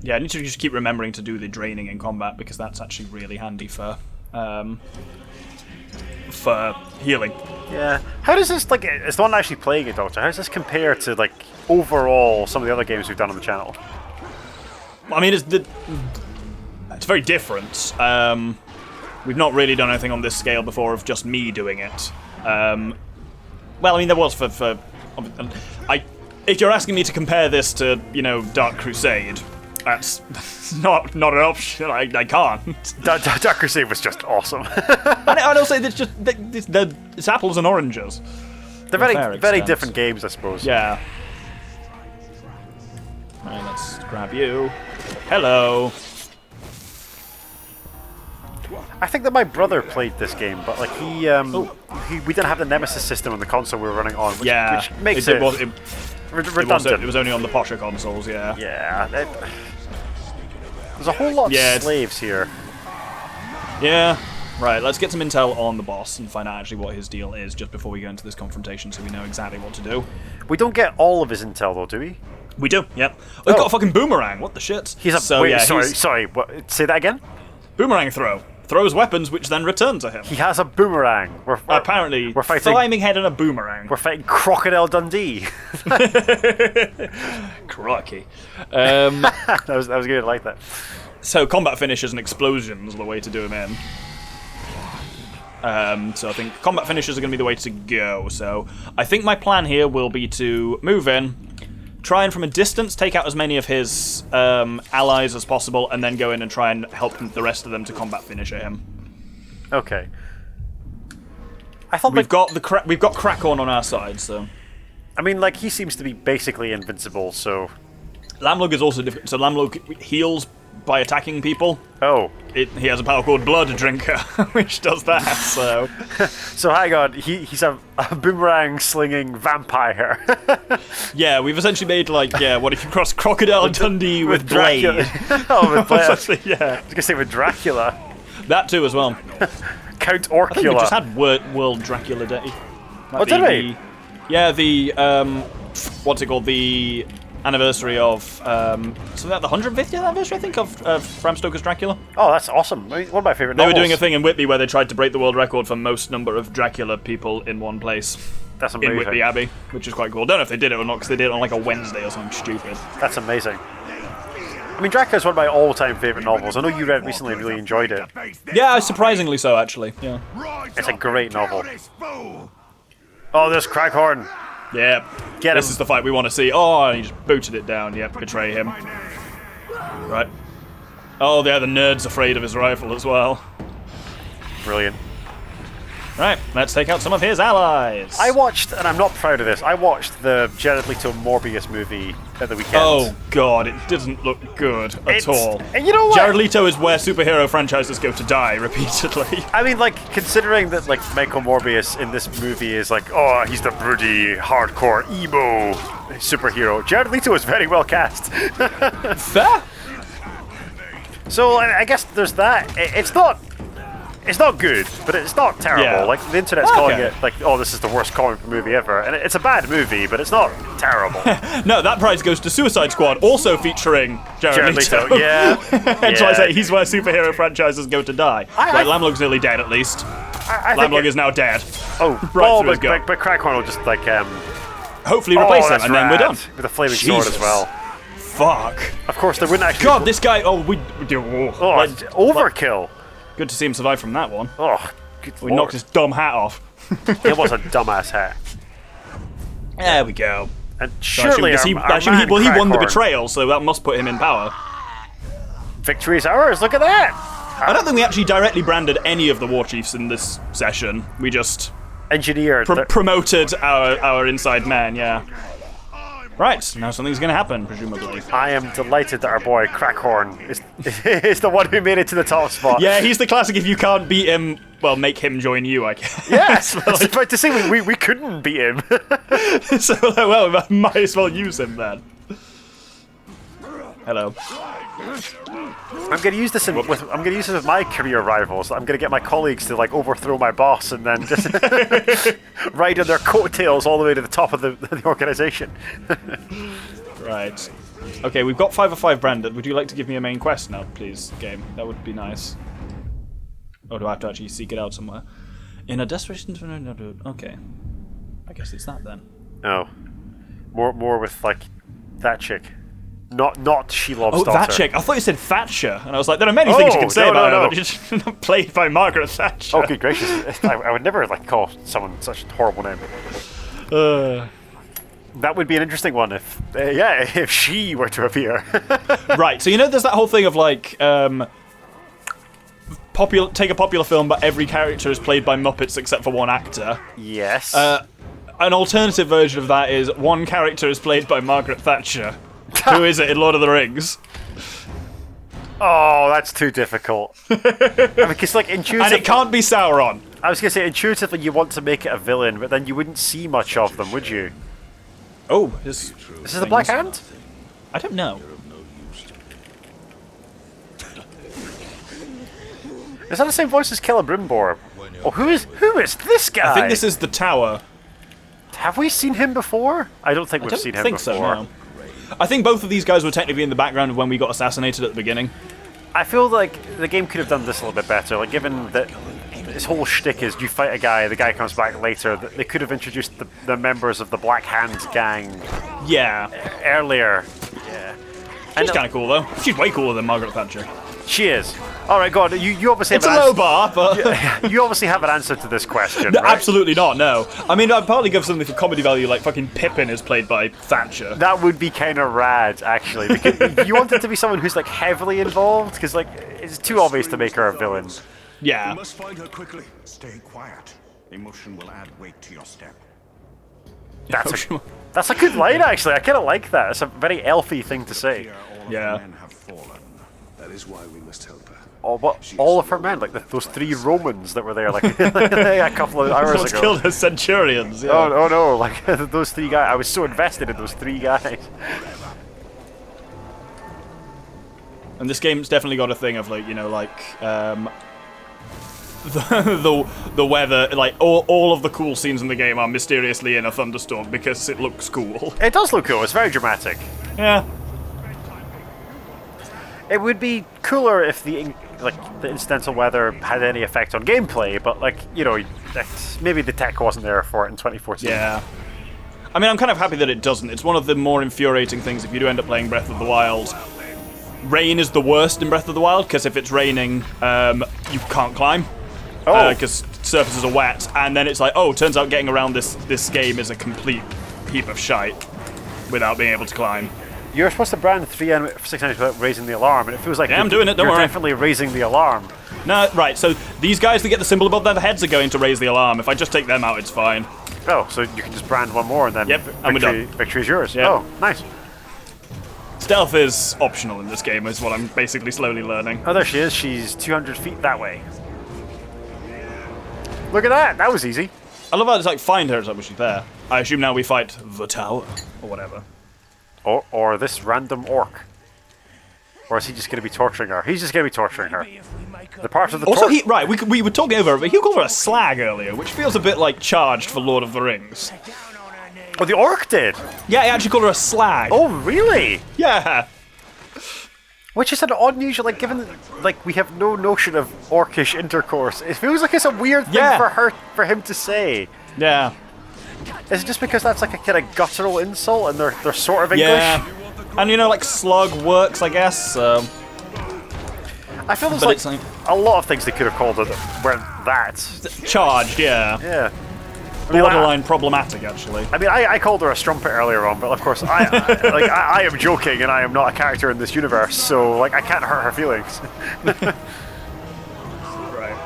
Yeah, I need to just keep remembering to do the draining in combat, because that's actually really handy for healing. Yeah. How does this, like, as the one actually playing it, Doctor, how does this compare to, like, overall some of the other games we've done on the channel? I mean, it's very different. We've not really done anything on this scale before of just me doing it. Well, I mean, there was for if you're asking me to compare this to, you know, Dark Crusade, that's not an option. I can't. Dark Crusade was just awesome. And I'd also say it's apples and oranges. They're very different games, I suppose. Yeah. Right, let's grab you. Hello. I think that my brother played this game, but like we didn't have the Nemesis system on the console we were running on, which makes it redundant. It was only on the posher consoles, yeah. Yeah. There's a whole lot of slaves here. Yeah. Right, let's get some intel on the boss and find out actually what his deal is just before we go into this confrontation, so we know exactly what to do. We don't get all of his intel though, do we? We do, yep. Oh, he's got a fucking boomerang, what the shit? Sorry, what, say that again? Boomerang throw. Throws weapons which then return to him. He has a boomerang. Apparently, we're fighting flaming head and a boomerang. We're fighting Crocodile Dundee. Crocky. that was good, I like that. So combat finishes and explosions are the way to do him in. So I think combat finishes are going to be the way to go. So I think my plan here will be to move in, try and from a distance take out as many of his allies as possible, and then go in and try and help the rest of them to combat finisher him. Okay. I thought we've got Crackhorn on our side, so. I mean, like, he seems to be basically invincible, so. Lamlug is also different. So Lamlug heals by attacking people. Oh. He has a power called Blood Drinker, which does that, so... So hang on, he's a boomerang-slinging vampire. Yeah, we've essentially made, like, what if you cross Crocodile Dundee with Blade? Oh, with Blade. Yeah. I was going to say with Dracula. That too, as well. Count Orcula. I think we just had World Dracula Day. What did we? Yeah, the, what's it called, the anniversary of, so that the 150th anniversary, I think, of Bram Stoker's Dracula. Oh, that's awesome. One of my favourite novels. They were doing a thing in Whitby where they tried to break the world record for most number of Dracula people in one place. That's amazing. In Whitby Abbey, which is quite cool. Don't know if they did it or not, because they did it on like a Wednesday or something stupid. That's amazing. I mean, Dracula's one of my all-time favourite novels. I know you read it recently and really enjoyed it. Yeah, surprisingly so, actually. Yeah. It's a great novel. Oh, there's Crackhorn. Yeah. This is the fight we want to see. Oh, he just booted it down. Yep, betray him. Right. Oh, the other nerd's afraid of his rifle as well. Brilliant. Right, let's take out some of his allies. I watched, and I'm not proud of this, I watched the Jared Leto Morbius movie at the weekend. Oh god, it doesn't look good at all. And you know what? Jared Leto is where superhero franchises go to die repeatedly. I mean, like, considering that, like, Michael Morbius in this movie is like, oh, he's the broody, hardcore, emo superhero. Jared Leto is very well cast. Fair. So, I guess there's that. It's not good, but it's not terrible. Yeah. Like, the internet's calling it, like, oh, this is the worst comic book movie ever. And it's a bad movie, but it's not terrible. No, that prize goes to Suicide Squad, also featuring Jared Leto. Yeah. That's why I say he's where superhero franchises go to die. Lamlug's nearly dead, at least. Lamlug is now dead. Oh, but Crackhorn will just, like, hopefully replace him, and then we're done. With a flaming sword as well. Fuck. Of course, they wouldn't actually... God, this guy... overkill. Good to see him survive from that one. Oh, good We knocked his dumb hat off. It was a dumbass hat. There we go. And surely he won the betrayal, so that must put him in power. Victory is ours, look at that! I don't think we actually directly branded any of the war chiefs in this session. We just... engineered. Promoted our inside man, yeah. Right, now something's going to happen, presumably. I am delighted that our boy Crackhorn is the one who made it to the top spot. Yeah, he's the classic, if you can't beat him, well, make him join you, I guess. Yes, I was about to say, we couldn't beat him. So, well, I might as well use him then. Hello. I'm going to use this with my career rivals. I'm going to get my colleagues to, like, overthrow my boss and then just ride on their coattails all the way to the top of the organisation. Right. Okay, we've got 5 of 5 branded. Would you like to give me a main quest now, please, game? That would be nice. Or do I have to actually seek it out somewhere? In a desperation to... Okay. I guess it's that then. Oh. More with, like, that chick. Not Shelob's daughter. Oh, that chick. I thought you said Thatcher. And I was like, there are many things you can say about her, but she's not played by Margaret Thatcher. Oh, good gracious. I would never, like, call someone such a horrible name. That would be an interesting one if she were to appear. Right, so you know there's that whole thing of, like, take a popular film, but every character is played by Muppets except for one actor. Yes. An alternative version of that is one character is played by Margaret Thatcher. Who is it in Lord of the Rings? Oh, that's too difficult. Because, like, intuitively... And it can't be Sauron. I was going to say, intuitively you want to make it a villain, but then you wouldn't see much of them, would you? Oh, this is the Black Hand? I don't know. Is that the same voice as Celebrimbor? Oh, who is this guy? I think this is the Tower. Have we seen him before? I don't think we've seen him before. So, no. I think both of these guys were technically in the background of when we got assassinated at the beginning. I feel like the game could have done this a little bit better. Like, given that his whole shtick is you fight a guy, the guy comes back later, they could have introduced the members of the Black Hand gang. Yeah. Earlier. Yeah. She's kind of cool, though. She's way cooler than Margaret Thatcher. She is. All right, go on. You obviously have it's a low bar, but you obviously have an answer to this question. No, right? Absolutely not. No. I mean, I'd partly give something for comedy value, like fucking Pippin is played by Thatcher. That would be kind of rad, actually. Because you want it to be someone who's like heavily involved, because like it's too obvious to make her a villain. Yeah. You must find her quickly. Stay quiet. Emotion will add weight to your step. That's a good line, actually. I kind of like that. It's a very elfy thing to say. Yeah. Men have fallen. That is why we must help her. Oh, what? All of her men, like those 3 Romans that were there, like a couple of hours ago. Killed her centurions. Yeah. Oh no! Like those 3 guys. I was so invested in those 3 guys. And this game's definitely got a thing of like, you know, like the weather, like all of the cool scenes in the game are mysteriously in a thunderstorm because it looks cool. It does look cool. It's very dramatic. Yeah. It would be cooler if the incidental weather had any effect on gameplay, but like, you know, maybe the tech wasn't there for it in 2014. Yeah. I mean, I'm kind of happy that it doesn't. It's one of the more infuriating things if you do end up playing Breath of the Wild. Rain is the worst in Breath of the Wild, because if it's raining, you can't climb. Because surfaces are wet, and then it's like, oh, turns out getting around this game is a complete heap of shite without being able to climb. You're supposed to brand 6 enemies without raising the alarm, and it feels like I'm doing it, don't worry. You're definitely raising the alarm. No, right, so these guys that get the symbol above their heads are going to raise the alarm. If I just take them out, it's fine. Oh, so you can just brand one more, and then victory is yours. Yep. Oh, nice. Stealth is optional in this game, is what I'm basically slowly learning. Oh, there she is. She's 200 feet that way. Look at that. That was easy. I love how it's like, find her, it's like, well, she's there. I assume now we fight the tower, or whatever. Or this random orc. Or is he just going to be torturing her? He's just going to be torturing her. The part of the also, we were talking over it, but he called her a slag earlier, which feels a bit like charged for Lord of the Rings. Oh, the orc did? Yeah, he actually called her a slag. Oh, really? Yeah. Which is an odd unusual, like, given, like, we have no notion of orcish intercourse. It feels like it's a weird thing for him to say. Yeah. Is it just because that's like a kind of guttural insult and they're sort of English? Yeah. And you know, like, slug works, I guess. I feel there's like a lot of things they could have called it that weren't that. Charged, yeah. Yeah. Borderline problematic, actually. I mean, I called her a strumpet earlier on, but of course, I am joking, and I am not a character in this universe, so like I can't hurt her feelings. Right.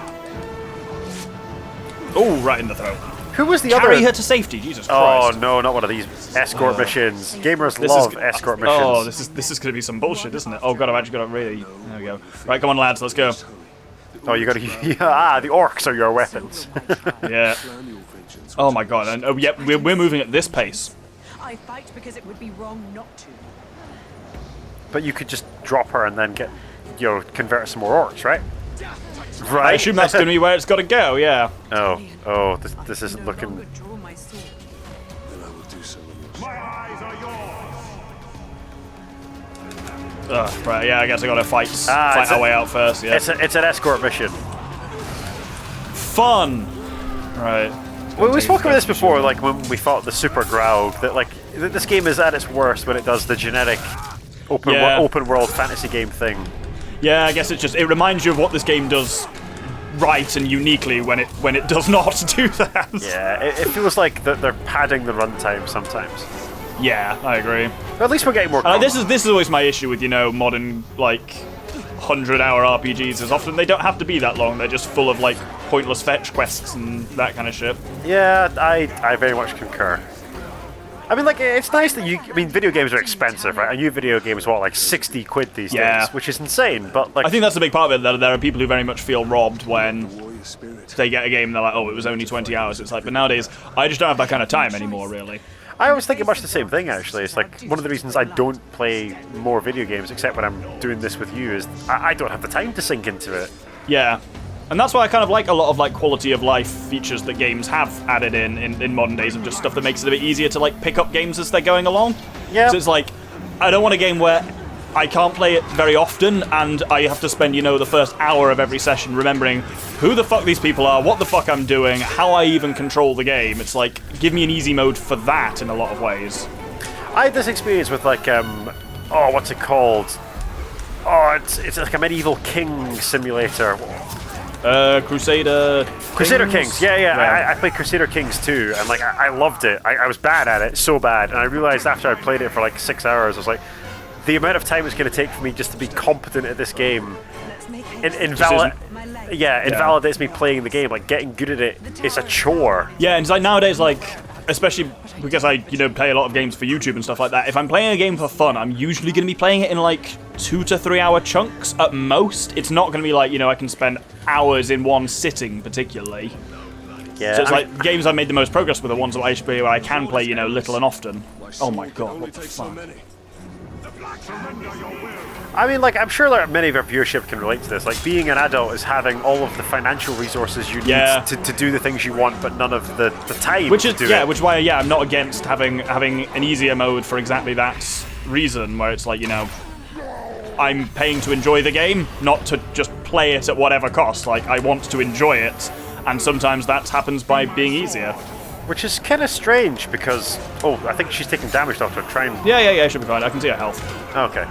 Oh, right in the throat. Who was the Carry other? her to safety, Jesus Christ. Oh no, not one of these escort missions. Gamers love escort missions. Oh, this is going to be some bullshit, isn't it? Oh god, I've actually got to really. There we go. Right, come on, lads, let's go. Oh, you got to. The orcs are your weapons. Yeah. Oh my god, and we're moving at this pace. I fight because it would be wrong not to. But you could just drop her and then get, convert some more orcs, right? Right. I assume that's going to be where it's got to go, yeah. Oh, this isn't looking. Then I will do so. My eyes are yours. Right, yeah, I guess I gotta fight it's our way out first, yeah. It's an escort mission. Fun! Right. We spoke about this before, like when we fought the Super Graug, that like this game is at its worst when it does the generic open world fantasy game thing. Yeah, I guess it reminds you of what this game does right and uniquely when it does not do that. Yeah, it feels like that they're padding the runtime sometimes. Yeah, I agree. But at least we're getting more. This is always my issue with modern like 100-hour RPGs. Is often they don't have to be that long. They're just full of like pointless fetch quests and that kind of shit. Yeah, I very much concur. I mean, like, it's nice that video games are expensive, right? A new video game is, like 60 quid these days, which is insane, but, like... I think that's a big part of it, that there are people who very much feel robbed when they get a game and they're like, oh, it was only 20 hours. It's like, but nowadays, I just don't have that kind of time anymore, really. I always think much the same thing, actually. It's like, one of the reasons I don't play more video games, except when I'm doing this with you, is I don't have the time to sink into it. Yeah. And that's why I kind of like a lot of like quality of life features that games have added in modern days, of just stuff that makes it a bit easier to like pick up games as they're going along. Yeah. So it's like, I don't want a game where I can't play it very often and I have to spend, the first hour of every session remembering who the fuck these people are, what the fuck I'm doing, how I even control the game. It's like, give me an easy mode for that in a lot of ways. I had this experience with like, what's it called? Oh, it's like a medieval king simulator. Crusader Kings. Yeah. I played Crusader Kings too, and like I loved it. I was bad at it, so bad, and I realized after I played it for like 6 hours, I was like, the amount of time it's going to take for me just to be competent at this game invalidates me playing the game. Like, getting good at it is a chore. Yeah, and it's like nowadays, like, especially because I play a lot of games for YouTube and stuff like that, if I'm playing a game for fun, I'm usually going to be playing it in like 2 to 3 hour chunks at most. It's not going to be like, I can spend hours in one sitting particularly. Yeah. So it's like games I've made the most progress with are ones that I can play, little and often. Oh my god, what the fuck? I mean, like, I'm sure that many of our viewership can relate to this. Like, being an adult is having all of the financial resources you need to do the things you want, but none of the time to do it. Which is why, I'm not against having an easier mode for exactly that reason, where it's like, I'm paying to enjoy the game, not to just play it at whatever cost. Like, I want to enjoy it, and sometimes that happens by being easier. Which is kind of strange, because... Oh, I think she's taking damage, Doctor. Try and... Yeah, she'll be fine. I can see her health. Okay.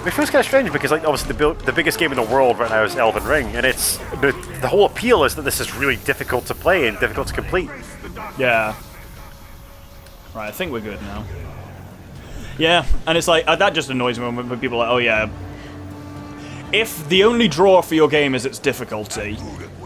It feels kind of strange, because, like, obviously the biggest game in the world right now is Elden Ring, and it's... The whole appeal is that this is really difficult to play and difficult to complete. Yeah. Right, I think we're good now. Yeah, and it's like, that just annoys me when people are like, oh yeah, if the only draw for your game is its difficulty,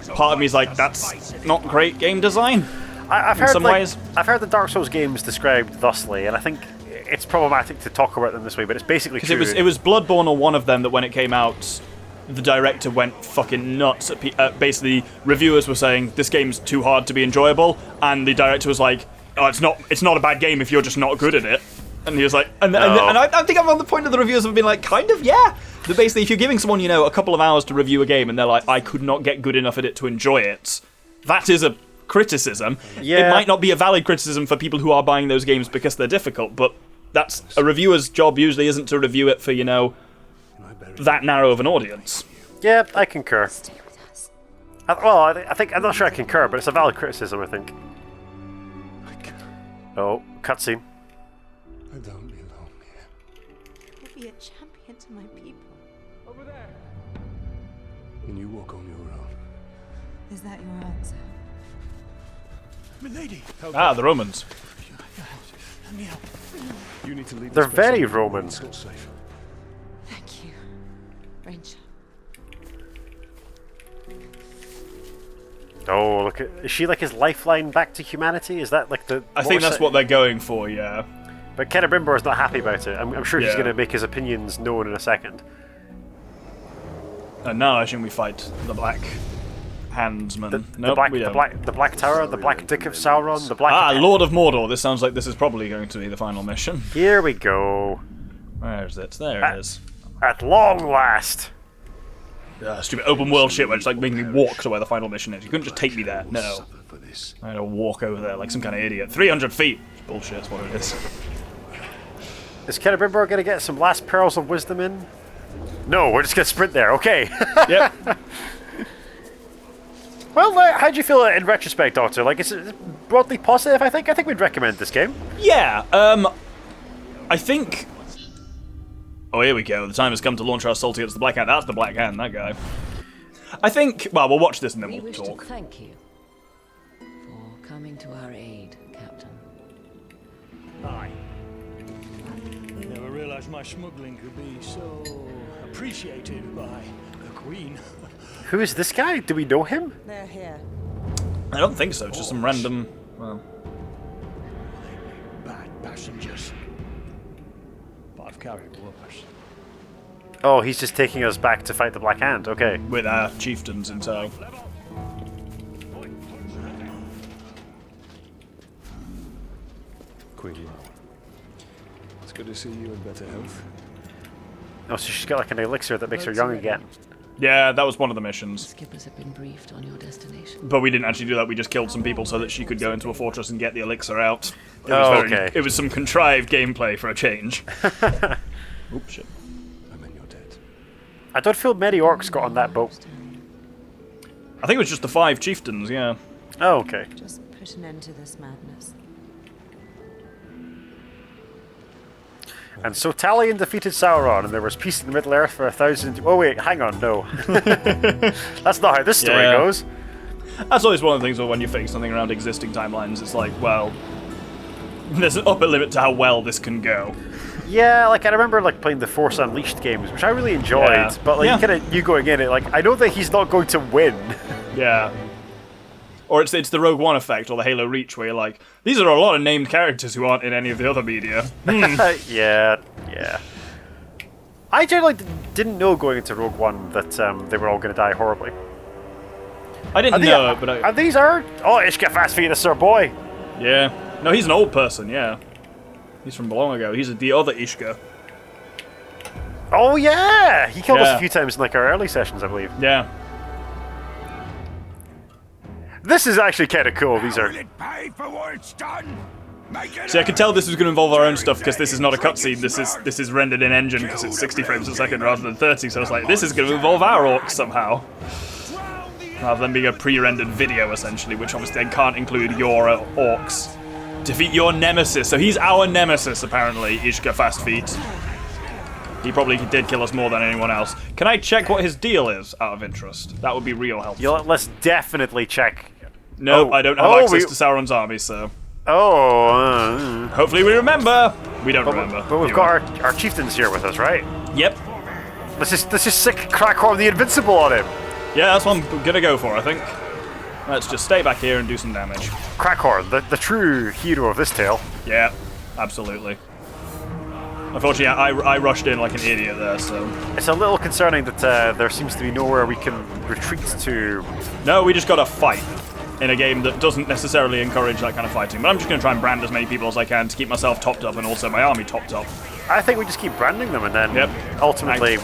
part of me is like, that's not great game design. I've heard the Dark Souls games described thusly, and I think it's problematic to talk about them this way, but it's basically true. It was Bloodborne or one of them that when it came out, the director went fucking nuts. Basically, reviewers were saying, this game's too hard to be enjoyable, and the director was like, oh, it's not a bad game if you're just not good at it. And he was like, and I think I'm on the point of the reviewers have been like, kind of, yeah. That basically, if you're giving someone, a couple of hours to review a game, and they're like, I could not get good enough at it to enjoy it, that is a criticism. Yeah. It might not be a valid criticism for people who are buying those games because they're difficult, but that's a reviewer's job usually isn't to review it for, that narrow of an audience. Yeah, I concur. I think I'm not sure I concur, but it's a valid criticism, I think. Oh, cutscene. I don't belong here. You will be a champion to my people. Over there. And you walk on your own. Is that your answer? Milady. The Romans. You need to leave. They're very Roman. Safe. Thank you, Ranger. Oh, look at... Is she like his lifeline back to humanity? Is that like the... I think that's what they're going for, yeah. But Celebrimbor is not happy about it. I'm sure he's going to make his opinions known in a second. And now I think we fight the Black Handsman. The Black Tower, the Black Dick of Sauron, the Black... Lord of Mordor. This sounds like this is probably going to be the final mission. Here we go. Where's it? There it is. At long last. Stupid open world shit where it's like making me walk to where the final mission is. You couldn't just take me there. No. I had to walk over there like some kind of idiot. 300 feet. Bullshit is what it is. Is Celebrimbor going to get some last pearls of wisdom in? No, we're just going to sprint there. Okay. Yep. Well, how do you feel in retrospect, Doctor? Like, is it broadly positive, I think? I think we'd recommend this game. Yeah, I think... Oh, here we go. The time has come to launch our assault against the Black Hand. That's the Black Hand, that guy. I think... Well, we'll watch this and then We we'll wish talk. to thank you for coming to our aid, Captain. Aye. Never realized my smuggling could be so appreciated by the Queen. Who is this guy? Do we know him? They're here. I don't think so. Just some random... Well... Bad passengers. But I've carried worse. Oh, he's just taking us back to fight the Black Hand. Okay. With our chieftains in tow. Queen, it's good to see you in better health. Oh, so she's got like an elixir that makes her young again. Yeah, that was one of the missions. Skippers have been briefed on your destination. But we didn't actually do that. We just killed some people so that she could go into a fortress and get the elixir out. It was okay. It was some contrived gameplay for a change. Oops, shit. I meant you're dead. I don't feel many orcs got on that boat. I think it was just the 5 chieftains, yeah. Oh, okay. Just put an end to this madness. And so Talion defeated Sauron, and there was peace in the Middle Earth for 1,000... Oh wait, hang on, no. That's not how this story Yeah. goes. That's always one of the things when you fix something around existing timelines. It's like, well, there's an upper limit to how well this can go. Yeah, like I remember like playing the Force Unleashed games, which I really enjoyed. Yeah. But like Yeah. you going in it, like I know that he's not going to win. Yeah. Or it's the Rogue One effect or the Halo Reach where you're like, these are a lot of named characters who aren't in any of the other media. Yeah. I generally didn't know going into Rogue One that they were all going to die horribly. I didn't know, but And these are... Oh, Ishka Fastfeet, this is our boy. yeah. No, he's an old person, yeah. He's from long ago. He's the other Ishka. Oh, yeah! He killed us Yeah. a few times in like our early sessions, I believe. Yeah. This is actually kind of cool. These are... Will it pay for what it's done? Make it See, I could tell this was going to involve our own stuff because this is not a cutscene. This is rendered in engine because it's 60 frames a second rather than 30. So it's like this is going to involve our orcs somehow, rather than being a pre-rendered video essentially, which obviously then can't include your orcs. Defeat your nemesis. So he's our nemesis apparently, Ishka Fastfeet. He probably did kill us more than anyone else. Can I check what his deal is out of interest? That would be real helpful. Let's definitely check. No, Oh. I don't have Oh, access we- to Sauron's army, so Oh, hopefully we remember. We don't remember. but we've You got are. our chieftains here with us, right? Yep. Let's just sick Crackhorn the Invincible on him. Yeah, that's what I'm gonna go for, I think. Let's just stay back here and do some damage. Crackhorn, the true hero of this tale. Yeah, absolutely. Unfortunately, I rushed in like an idiot there, so... It's a little concerning that there seems to be nowhere we can retreat to. No, we just gotta fight in a game that doesn't necessarily encourage that kind of fighting. But I'm just gonna try and brand as many people as I can to keep myself topped up and also my army topped up. I think we just keep branding them, and then Yep. ultimately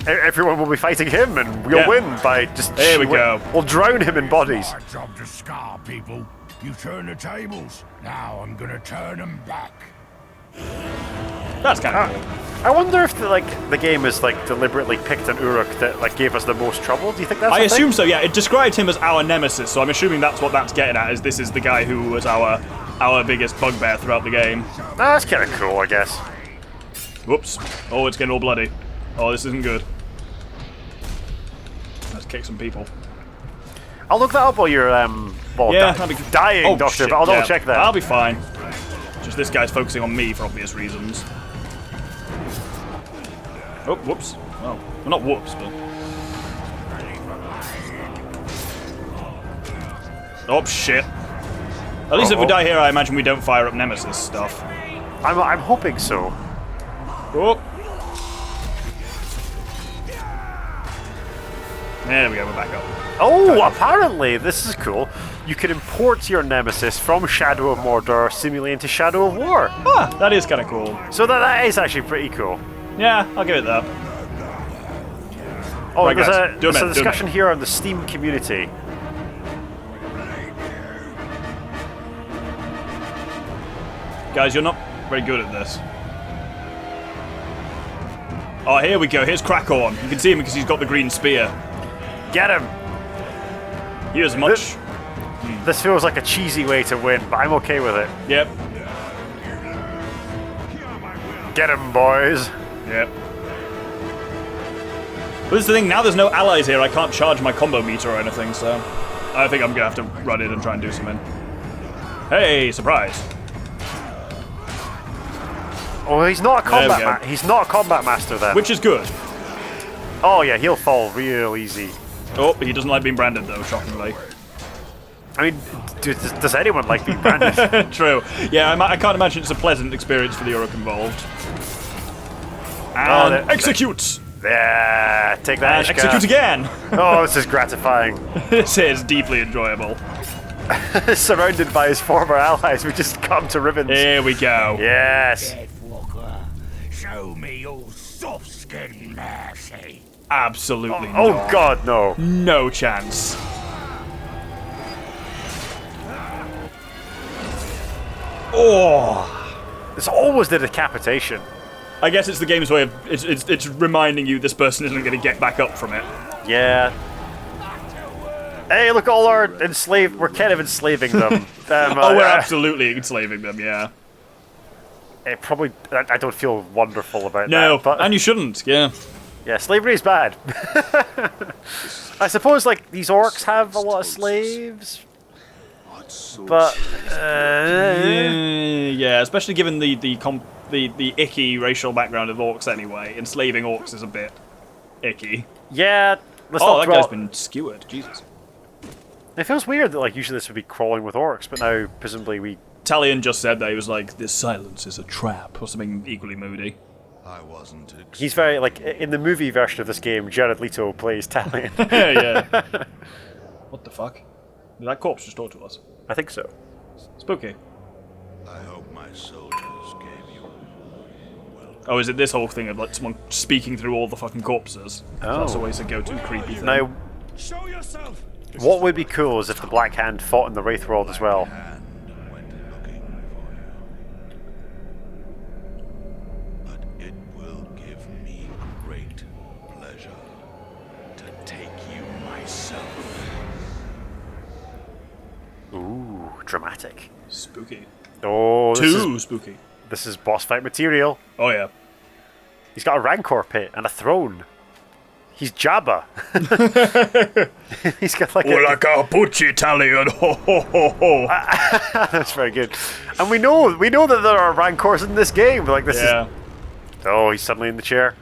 everyone will be fighting him, and we'll Yeah. win by just... There we go. We'll drown him in bodies. Our job to scar people. You turn the tables. Now I'm gonna turn them back. That's kind of cool. I wonder if the game is like deliberately picked an Uruk that like gave us the most trouble. Do you think that's? I the thing? assume so, yeah. It described him as our nemesis, so I'm assuming that's what that's getting at, is this is the guy who was our biggest bugbear throughout the game. That's kind of cool, I guess. Whoops. Oh, it's getting all bloody. Oh, this isn't good. Let's kick some people. I'll look that up while you're Yeah, that'd be dying, Oh, Doctor. shit, But I'll double yeah. check that. I'll be fine. Just this guy's focusing on me for obvious reasons. Oh, whoops. Oh, well, not whoops, but... Oh, shit. At least if we die here, I imagine we don't fire up Nemesis stuff. I'm hoping so. Oh. There we go, we're back up. Oh, apparently this is cool. You can import your nemesis from Shadow of Mordor seemingly into Shadow of War. Ah, that is kind of cool. So that is actually pretty cool. Yeah, I'll give it that. Oh, Right, there's guys, do a a minute, do a discussion minute. here on the Steam community. Guys, you're not very good at this. Oh, here we go. Here's Krakorn. You can see him because he's got the green spear. Get him! Here's much. This feels like a cheesy way to win, but I'm okay with it. Yep. Get him, boys! Yep. But this is the thing, now there's no allies here, I can't charge my combo meter or anything, so I think I'm gonna have to run in and try and do something. Hey, surprise. Oh, he's not a combat master then. Which is good. Oh yeah, he'll fall real easy. Oh, he doesn't like being branded though, shockingly. I mean, dude, does anyone like being branded? True. Yeah, I can't imagine it's a pleasant experience for the Uruk involved. And execute! Yeah, take that, Ishka. Execute again! Oh, this is gratifying. This is deeply enjoyable. Surrounded by his former allies, we just come to ribbons. Here we go. Yes. Deathwalker, show me your soft skin mercy. Absolutely Oh not. God, no. No chance. Oh! It's always the decapitation. I guess it's the game's way of it's reminding you this person isn't going to get back up from it. Yeah. Hey, look, all our enslaved. We're kind of enslaving them. Oh, we're absolutely enslaving them. Yeah. It probably. I don't feel wonderful about No, that. But and you shouldn't. Yeah. yeah, slavery is bad. I suppose like these orcs have a lot of slaves. But yeah, especially given the icky racial background of orcs anyway. Enslaving orcs is a bit icky. yeah. Let's Oh, not that guy's dwell- been skewered. Jesus. It feels weird that like usually this would be crawling with orcs, but now presumably we. Talion just said that he was like, "This silence is a trap," or something equally moody. I wasn't. He's very like in the movie version of this game. Jared Leto plays Talion. Yeah. What the fuck? Did that corpse just talk to us? I think so. Spooky. I hope my soldiers gave you. Oh, is it this whole thing of like someone speaking through all the fucking corpses? That's always a go-to creepy thing. Now, Show yourself. what would be cool is if the Black Hand fought in the Wraith world as well. And went looking for you. But it will give me great pleasure to take you myself. Ooh, dramatic. Spooky. Oh, Too spooky. this is boss fight material. Oh yeah. He's got a Rancor pit and a throne. He's Jabba. He's got like a... Pucci Talion. Ho ho ho ho. That's very good. And we know that there are Rancors in this game. Like this Yeah. is... Oh, he's suddenly in the chair.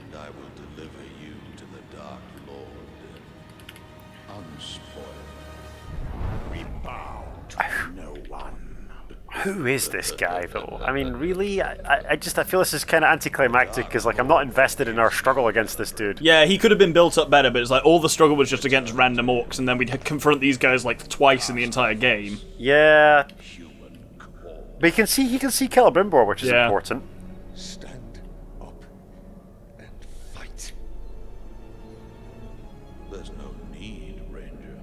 And I will deliver you to the Dark Lord. Unspoiled. We bow to no one. Who is this guy, though? I mean, really? I feel this is kind of anticlimactic because, like, I'm not invested in our struggle against this dude. Yeah, he could have been built up better, but it's like all the struggle was just against random orcs, and then we'd confront these guys like twice in the entire game. Yeah. But he can see Celebrimbor, which is Yeah. important. Stand up and fight. There's no need, Ranger.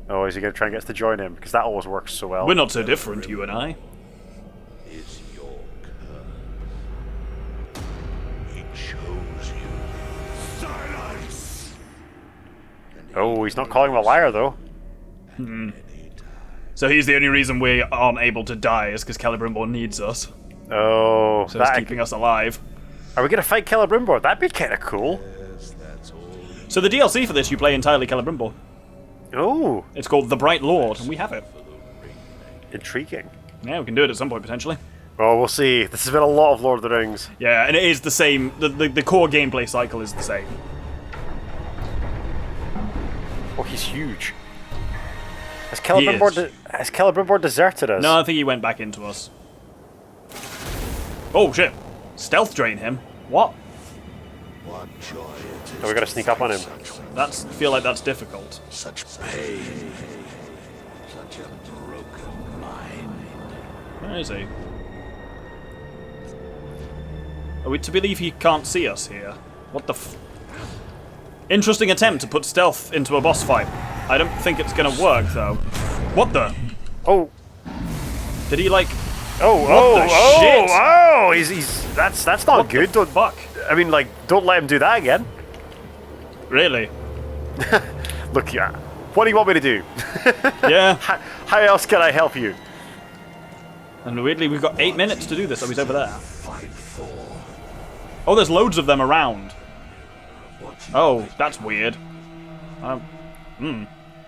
Oh, is he going to try and get us to join him? Because that always works so well. We're not so different, you and I. Is your curse. He chose you. Silence! Oh, he's not calling him a liar, though. So he's the only reason we aren't able to die is because Celebrimbor needs us. Oh, So it's keeping us alive. Are we going to fight Celebrimbor? That'd be kind of cool. Yes, that's all. So the DLC for this, you play entirely Celebrimbor. Oh, It's called The Bright Lord, and we have it. intriguing. Yeah, we can do it at some point, potentially. Well, we'll see. This has been a lot of Lord of the Rings. Yeah, and it is the same. The core gameplay cycle is the same. Oh, he's huge. Has He is. Celebrimbor deserted us? No, I think he went back into us. Oh, shit. Stealth drain him? What? What joy it is. Oh, we gotta sneak up on him. I feel like that's difficult. Such pain. Such a broken mind. Where is he? Are we to believe he can't see us here? What the f... Interesting attempt to put stealth into a boss fight. I don't think it's gonna work, though. What the? Oh, Did he, like... oh, What the shit? oh! He's That's not good. Don't Fuck. I mean, like, don't let him do that again. Really? Look, yeah. What do you want me to do? Yeah. How else can I help you? And weirdly, we've got 8 minutes to do this. Oh, he's over there. Oh, there's loads of them around. Oh, that's weird.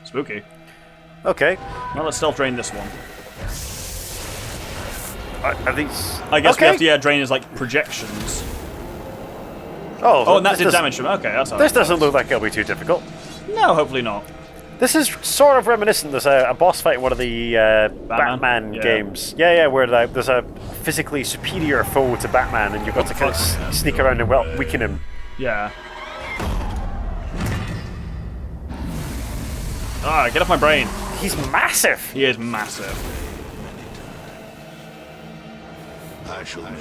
Spooky. Okay. Well, let's stealth drain this one. Are these? I guess okay. we have to drain his like projections. Oh, And that this did does- damage to him. Okay, that's This doesn't look like it'll be too difficult. No, hopefully not. This is sort of reminiscent. There's a boss fight in one of the Batman Yeah. games. Yeah, where there's a physically superior foe to Batman, and you've got to kind of sneak around and weaken him. Yeah. Ah, get off my brain. He's massive. He is massive. I shall make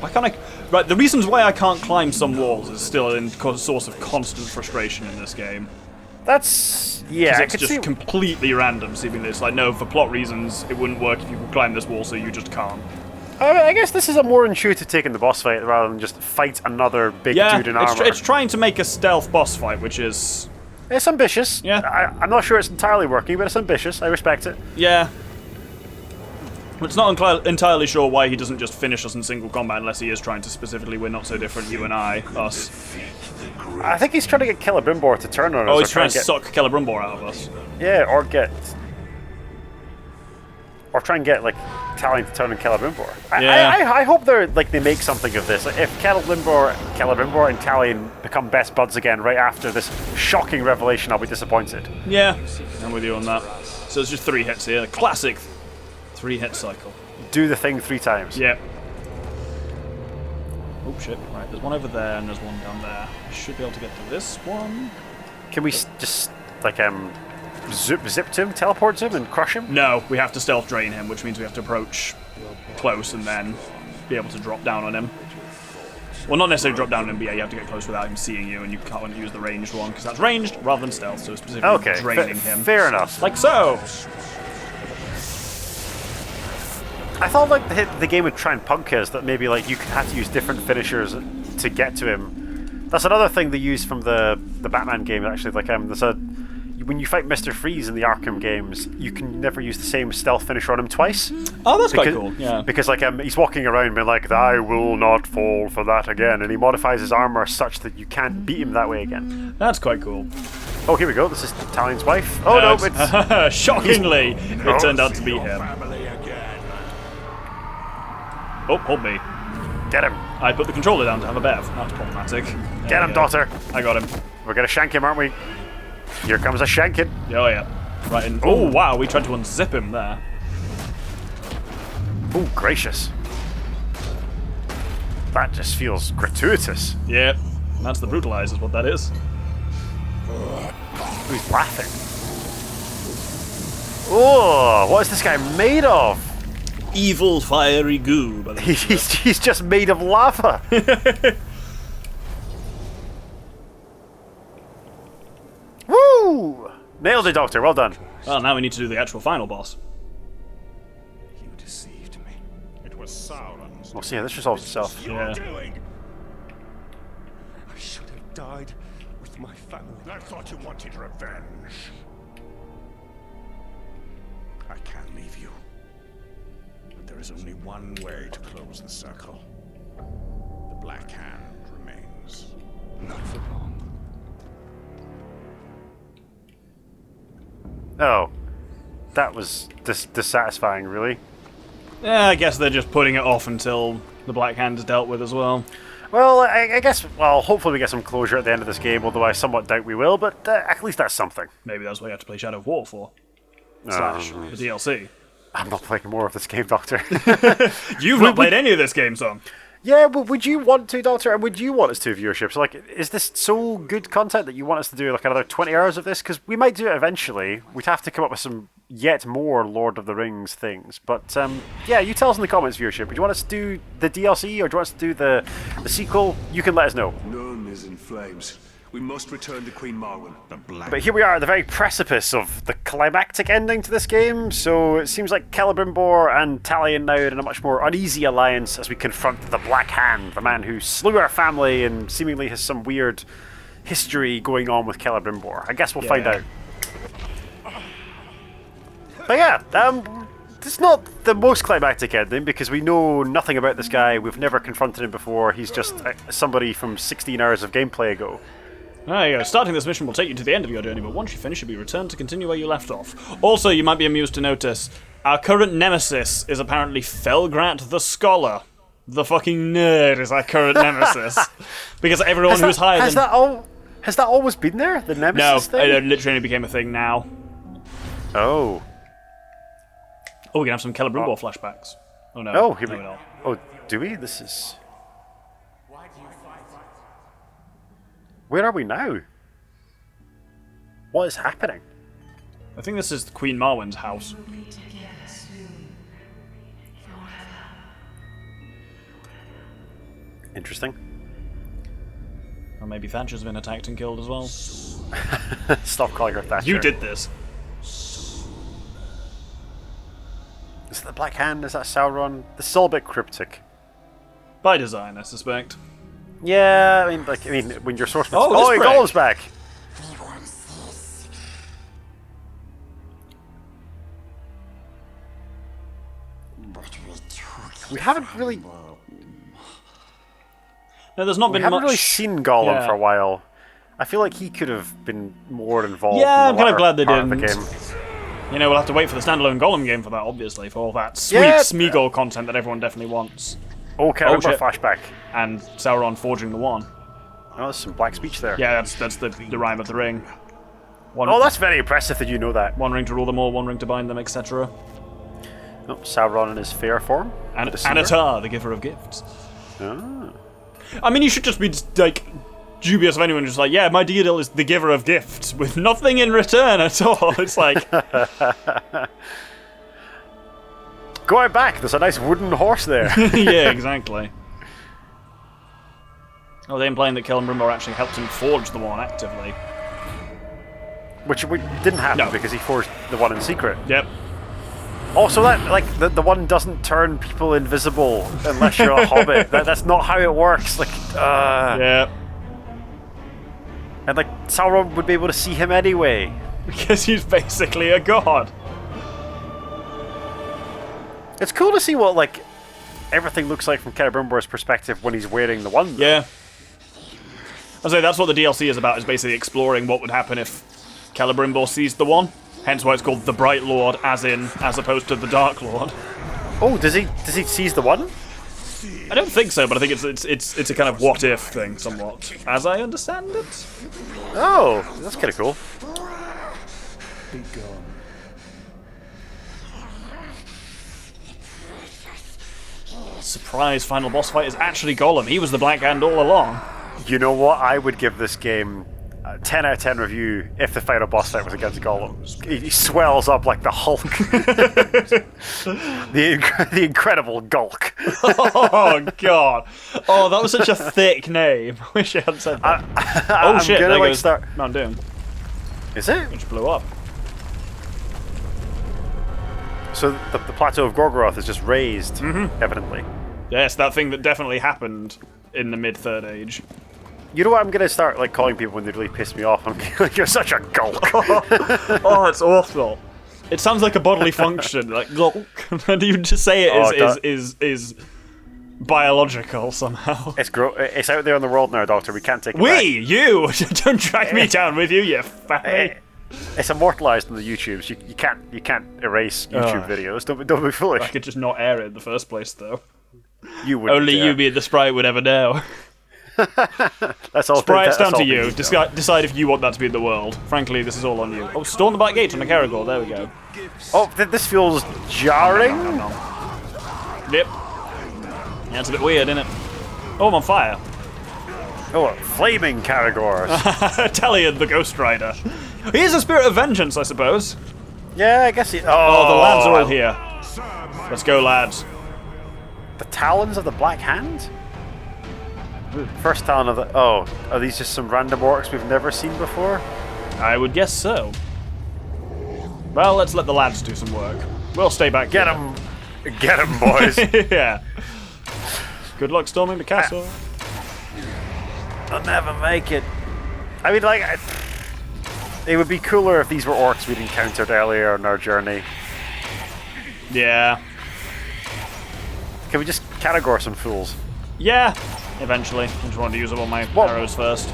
Why can't I... Right, the reasons why I can't climb some walls is still a source of constant frustration in this game. That's yeah. I It's could just see. completely random, seemingly. It's like, no, for plot reasons, it wouldn't work if you could climb this wall, so you just can't. I guess this is a more intuitive take in the boss fight rather than just fight another big Yeah, dude in armor. it's trying to make a stealth boss fight, which is... It's ambitious. Yeah. I'm not sure it's entirely working, but it's ambitious. I respect it. Yeah. It's not entirely sure why he doesn't just finish us in single combat unless he is trying to specifically we're not so different, you and I, us. I think he's trying to get Celebrimbor to turn on us. Oh, or he's trying to get, suck Celebrimbor out of us. Yeah, or try and get like Talion to turn on Celebrimbor. Yeah. I hope they make something of this. Like, if Celebrimbor and Talion become best buds again right after this shocking revelation, I'll be disappointed. Yeah, I'm with you on that. So it's just 3 hits here. Classic 3-hit cycle. Do the thing 3 times. Yeah. Oh shit, right, there's one over there and there's one down there. I should be able to get to this one. Can we just like zip to him, teleport to him, and crush him? No, we have to stealth drain him, which means we have to approach close and then be able to drop down on him. Well, not necessarily drop down on him, but yeah, you have to get close without him seeing you, and you can't use the ranged one, because that's ranged rather than stealth, so specifically Okay, draining him. fair enough. Like so! I thought like the game would try and punk us that maybe like you had to use different finishers to get to him. That's another thing they use from the Batman game actually. Like there's when you fight Mr. Freeze in the Arkham games, you can never use the same stealth finisher on him twice. Oh, that's quite cool. Yeah. Because like he's walking around being like, "I will not fall for that again," and he modifies his armor such that you can't beat him that way again. That's quite cool. Oh, here we go. This is Talion's wife. Oh no, it's shockingly, it turned out to be him. Oh, hold me. Get him. I put the controller down to have a bev. That's problematic. Get him, daughter. I got him. We're gonna shank him, aren't we? Here comes a shanking. Oh, yeah. Right in. Oh, wow, we tried to unzip him there. Oh, gracious. That just feels gratuitous. Yep. That's the brutalizer, is what that is. Who's laughing? Oh, what is this guy made of? Evil fiery goo. He's just made of lava. Woo! Nailed it, Doctor. Well done. Well, now we need to do the actual final boss. You deceived me. It was Sauron's. We'll see how this resolves itself. Yeah. doing. I should have died with my family. I thought you wanted revenge. I can't leave you. But there is only one way to close the circle. The Black Hand remains. Not for long. Oh, that was dissatisfying, really. Yeah, I guess they're just putting it off until the Black Hand is dealt with as well. Well, I guess, well, hopefully we get some closure at the end of this game, although I somewhat doubt we will, but at least that's something. Maybe that's what you have to play Shadow of War for. Slash the DLC. I'm not playing more of this game, Doctor. You've not played any of this game, son. Yeah, but would you want to, Doctor, and would you want us to, viewership? So, like, is this so good content that you want us to do, like, another 20 hours of this? Because we might do it eventually. We'd have to come up with some yet more Lord of the Rings things. But, yeah, you tell us in the comments, viewership. Would you want us to do the DLC, or do you want us to do the sequel? You can let us know. None is in flames. We must return to Queen Marwen. But here we are at the very precipice of the climactic ending to this game, so it seems like Celebrimbor and Talion now are in a much more uneasy alliance as we confront the Black Hand, the man who slew our family and seemingly has some weird history going on with Celebrimbor. I guess we'll find out. But yeah, it's not the most climactic ending because we know nothing about this guy. We've never confronted him before. He's just somebody from 16 hours of gameplay ago. There you go. Starting this mission will take you to the end of your journey, but once you finish, you'll be returned to continue where you left off. Also, you might be amused to notice, our current nemesis is apparently Felgrat the Scholar. The fucking nerd is our current nemesis. Because everyone who's higher Has that always been there? The nemesis thing? No, it literally became a thing now. Oh. Oh, we can have some Celebrimbor flashbacks. Oh no. Oh, here no, we we're not. Oh, do we? This is... Where are we now? What is happening? I think this is Queen Marwen's house. Interesting. Or maybe Thatcher's been attacked and killed as well. Stop calling her Thatcher. You did this. Is it the Black Hand? Is that Sauron? This is all a bit cryptic. By design, I suspect. Yeah, I mean, when your source... Oh, this Gollum's back! We haven't really... No, there's not been much... We haven't really seen Gollum for a while. I feel like he could have been more involved in the I'm kind of glad they part didn't. Of the game. You know, we'll have to wait for the standalone Gollum game for that, obviously, for all that sweet Smeagol content that everyone definitely wants. Oh, Celebrimbor flashback. And Sauron forging the one. Oh, there's some black speech there. Yeah, that's the rhyme of the ring. Oh, that's very impressive that you know that. One ring to rule them all, one ring to bind them, etc. Oh, Sauron in his fair form. And Anatar, the giver of gifts. Oh. I mean, you should just be, like, dubious of anyone just like, yeah, my deal is the giver of gifts, with nothing in return at all. It's like... Going back, there's a nice wooden horse there. Yeah, exactly. Oh, they're implying that Celebrimbor actually helped him forge the one actively. Which didn't happen because he forged the one in secret. Yep. Also, that the one doesn't turn people invisible unless you're a hobbit. That's not how it works. Like, yeah. And Sauron would be able to see him anyway because he's basically a god. It's cool to see what everything looks like from Celebrimbor's perspective when he's wearing the one. Yeah. I say that's what the DLC is about, is basically exploring what would happen if Celebrimbor sees the one. Hence why it's called the Bright Lord, as opposed to the Dark Lord. Oh, does he seize the one? I don't think so, but I think it's a kind of what if thing, somewhat, as I understand it. Oh, that's kind of cool. Be gone. Surprise! Final boss fight is actually Gollum. He was the Black Hand all along. You know what? I would give this game a 10 out of 10 review if the final boss fight was against Gollum. He swells up like the Hulk. the incredible Gulk. Oh, God. Oh, that was such a thick name. I wish I hadn't said that. Oh, shit. There goes Mount Doom. Is it? Which blew up. So the plateau of Gorgoroth is just raised, evidently. Yes, that thing that definitely happened in the mid-Third Age. You know what? I'm gonna start calling people when they really piss me off. I'm like, you're such a gulk. Oh, it's awful. It sounds like a bodily function, like gulk. And you just say it is biological somehow. It's out there in the world now, Doctor. We can't take it back. You don't drag me down with you, you fatty. It's immortalized in the YouTubes. You can't erase YouTube videos. Don't be foolish. I could just not air it in the first place, though. You wouldn't. Only you, being the sprite, would ever know. That's all. Sprite, it's down to you. Decide if you want that to be in the world. Frankly, this is all on you. Oh, storm the back gate on the Caragor. There we go. Oh, this feels jarring. Yep. Yeah, it's a bit weird, isn't it? Oh, I'm on fire. Oh, flaming Caragors. Talion, the Ghost Rider. He is a spirit of vengeance, I suppose. Yeah, I guess he... Oh, the lads are all here. Let's go, lads. The Talons of the Black Hand? First Talon of the... Oh, are these just some random orcs we've never seen before? I would guess so. Well, let's let the lads do some work. We'll stay back Get here. them! Get them, boys! Yeah. Good luck storming the castle. I'll never make it. I mean, like... It would be cooler if these were orcs we'd encountered earlier on our journey. Yeah. Can we just categorize some fools? Yeah. Eventually. I just wanted to use up all my arrows first.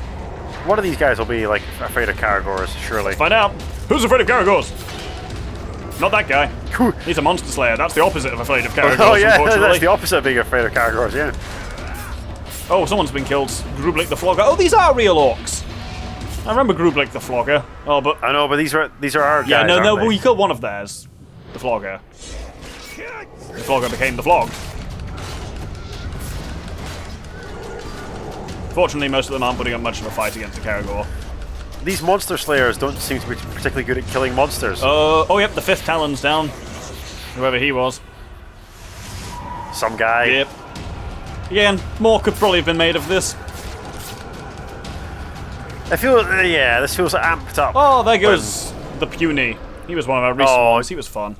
One of these guys will be, like, afraid of Caragors, surely. Find out. Who's afraid of Caragors? Not that guy. He's a monster slayer. That's the opposite of afraid of Caragors, Oh yeah, unfortunately. that's the opposite of being afraid of Caragors, yeah. Oh, someone's been killed. Grublik the Flogger. Oh, these are real orcs. I remember Grublik the Flogger. Oh, but... I know, but these are our guys, yeah, no, aren't they? well, you killed one of theirs. The Flogger. The Flogger became the Flogged. Fortunately, most of them aren't putting up much of a fight against the Caragor. These monster slayers don't seem to be particularly good at killing monsters. Oh, yep, the 5th Talon's down. Whoever he was. Some guy. Yep. Again, more could probably have been made of this. I feel, yeah, this feels amped up. Oh, there goes the Puny. He was one of our recent ones. He was fun.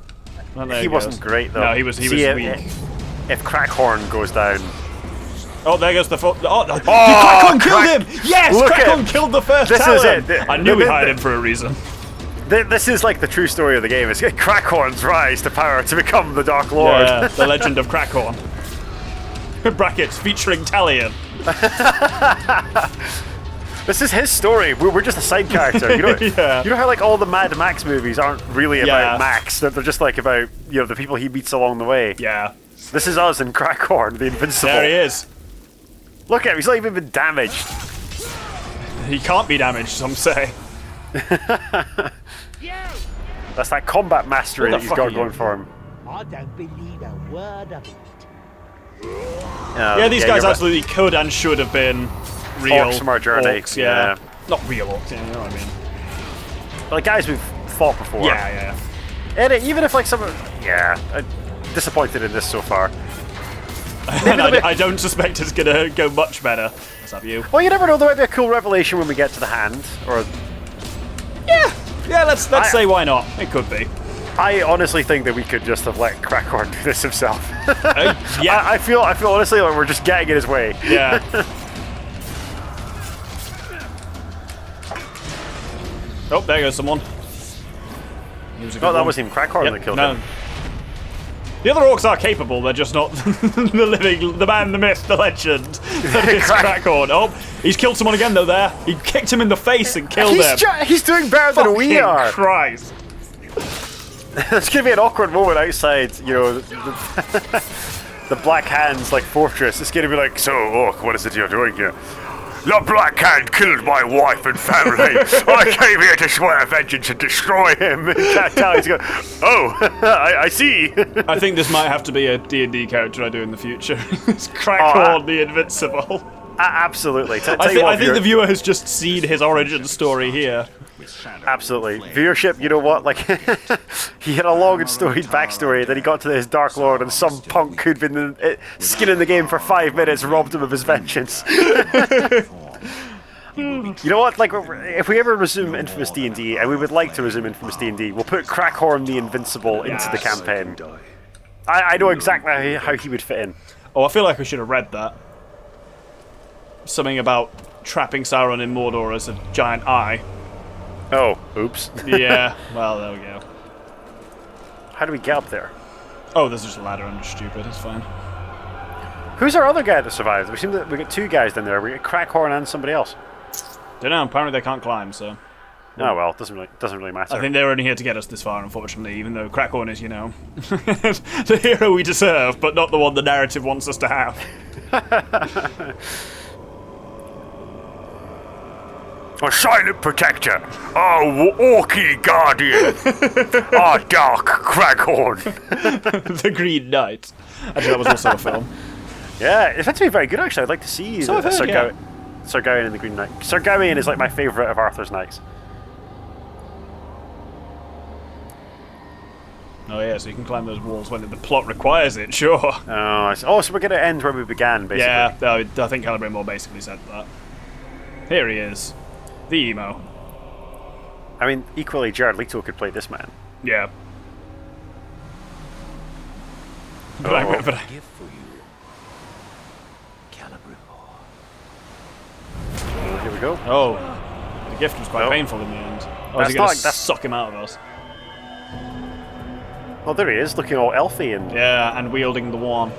Well, there he wasn't great, though. No, he was weak. If Crackhorn goes down... Oh, there goes the Crackhorn killed him! Yes! Crackhorn killed the first Talon! Is it. I knew we hired him for a reason. This is like the true story of the game. It's Crackhorn's rise to power to become the Dark Lord. Yeah, the legend of Crackhorn. Brackets featuring Talion. This is his story. We're just a side character. You know, yeah. You know how like all the Mad Max movies aren't really about Max. They're just like about the people he meets along the way. Yeah. This is us in Crackhorn, the Invincible. There he is. Look at him. He's not even been damaged. He can't be damaged, some say. That's that combat mastery that he's got going for him. I don't believe a word of it. Yeah, these guys absolutely could and should have been real orcs from our journey. Orcs, yeah. Not real orcs, you know what I mean. Like guys we've fought before. Yeah. And even if like some, I'm disappointed in this so far. And I don't suspect it's gonna go much better. What's up, you? Well, you never know. There might be a cool revelation when we get to the hand, or yeah. Let's say why not. It could be. I honestly think that we could just have let Crackhorn do this himself. Yeah. I feel honestly like we're just getting in his way. Yeah. Oh, there goes someone. That was him. Crackhorn that killed him. The other orcs are capable, they're just not the man, the myth, the legend. That is Crackhorn. Oh, he's killed someone again though there. He kicked him in the face and killed him. He's doing better than we are. Christ. There's going to be an awkward moment outside, the Black Hand's like fortress. It's going to be like, so Orc, what is it you're doing here? The Black Hand killed my wife and family. I came here to swear vengeance and destroy him. He's going, oh, I see. I think this might have to be a D&D character I do in the future. It's Crackhorn the Invincible. Absolutely. I think the viewer has just seen his origin story here. Absolutely. Viewership, you know what? Like, he had a long and storied backstory, then he got to his Dark Lord, and some punk who'd been skinning the game for 5 minutes robbed him of his vengeance. You know what? Like, if we ever resume Infamous D&D, and we would like to resume Infamous D&D, we'll put Crackhorn the Invincible into the campaign. I know exactly how he would fit in. Oh, I feel like I should have read that. Something about trapping Sauron in Mordor as a giant eye. Oh, oops. Yeah, well, there we go. How do we get up there? Oh, there's just a ladder under stupid, it's fine. Who's our other guy that survived? We seem that we got 2 guys down there. We got Crackhorn and somebody else. Don't know, apparently they can't climb, so... Oh well, it doesn't really matter. I think they're only here to get us this far, unfortunately, even though Crackhorn is, the hero we deserve, but not the one the narrative wants us to have. A silent protector, a orky guardian, a dark Crackhorn. The Green Knight. Actually, that was also a film. Yeah, it's meant to be very good, actually. I'd like to see So I've heard, Sir Gawain and the Green Knight. Sir Gawain is like my favourite of Arthur's knights. Oh yeah, so you can climb those walls when the plot requires it, sure. Oh, so we're going to end where we began, basically. Yeah, I think Celebrimbor basically said that. Here he is. The emo. I mean, equally, Jared Leto could play this man. Yeah. But Gift for you, Celebrimbor. Here we go. oh, the gift was quite Nope. painful in the end. Oh, That's is he going not- to that's- suck him out of us? Oh, there he is, looking all elfy and... Yeah, and wielding the wand.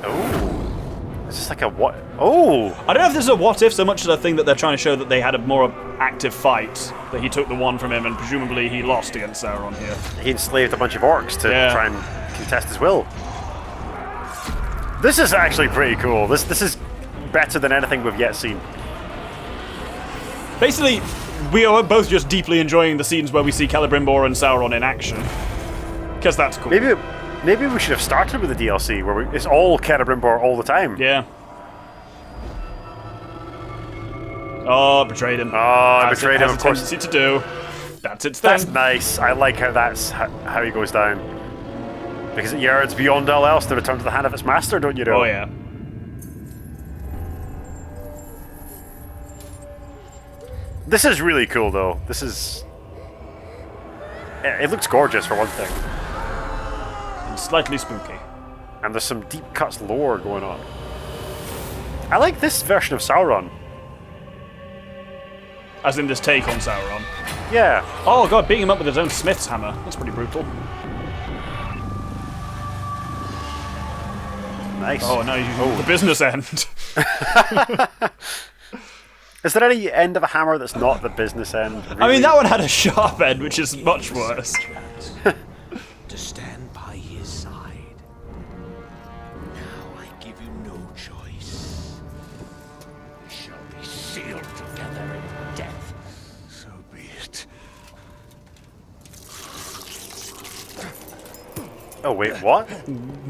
Oh. Is this like a what? Oh! I don't know if this is a what if so much as a thing that they're trying to show that they had a more active fight, that he took the wand from him and presumably he lost against Sauron here. He enslaved a bunch of orcs to Yeah. try and contest his will. This is actually pretty cool. This is better than anything we've yet seen. Basically, we are both just deeply enjoying the scenes where we see Celebrimbor and Sauron in action. Because that's cool. Maybe we should have started with the DLC where it's all Celebrimbor all the time. Yeah. Oh, betrayed him. Oh, I As betrayed it him, has of a course. tendency to do. That's its thing. That's nice. I like how that's how he goes down. Because it yearns beyond all else to return to the hand of its master, don't you know? Oh, yeah. This is really cool, though. This is... It looks gorgeous, for one thing. And slightly spooky. And there's some deep cuts lore going on. I like this version of Sauron. As in this take on Sauron. Yeah. Oh god, beating him up with his own smith's hammer. That's pretty brutal. Nice. Oh, now he's using the business end. Is there any end of a hammer that's not the business end? I mean, that one had a sharp end, which is much worse. To stand by his side. Now I give you no choice. We shall be sealed together in death. So be it. Oh, wait, what?